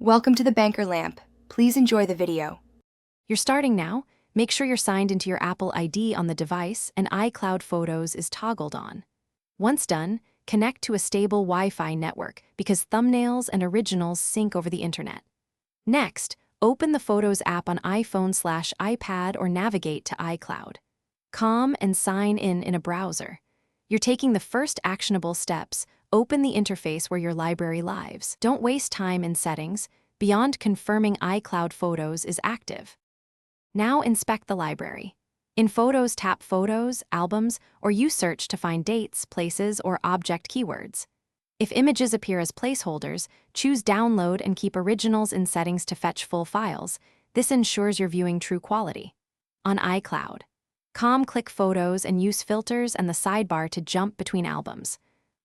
Welcome to the Banker Lamp. Please enjoy the video. You're starting now. Make sure you're signed into your Apple ID on the device and iCloud Photos is toggled on. Once done, connect to a stable Wi-Fi network because thumbnails and originals sync over the internet. Next, open the Photos app on iPhone/iPad or navigate to iCloud. And sign in a browser. You're taking the first actionable steps. Open the interface where your library lives. Don't waste time in settings. Beyond confirming iCloud Photos is active. Now inspect the library. In Photos, tap Photos, Albums, or use search to find dates, places, or object keywords. If images appear as placeholders, choose Download and keep originals in settings to fetch full files. This ensures you're viewing true quality. On iCloud, click Photos and use filters and the sidebar to jump between albums.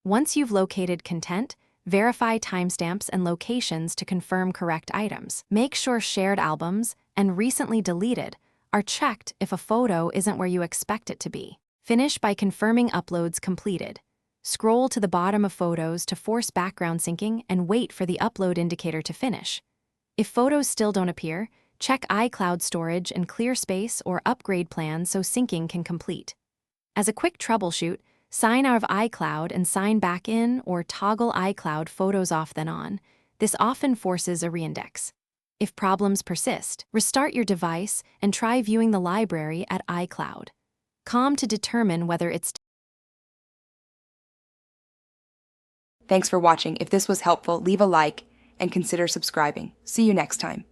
Once you've located content, verify timestamps and locations to confirm correct items. Make sure shared albums and recently deleted are checked if a photo isn't where you expect it to be. Finish by confirming uploads completed. Scroll to the bottom of Photos to force background syncing and wait for the upload indicator to finish. If photos still don't appear, check iCloud storage and clear space or upgrade plan so syncing can complete. As a quick troubleshoot, sign out of iCloud and sign back in or toggle iCloud Photos off then on. This often forces a reindex. If problems persist, restart your device and try viewing the library at iCloud. To determine whether it's Thanks for watching. If this was helpful, leave a like and consider subscribing. See you next time.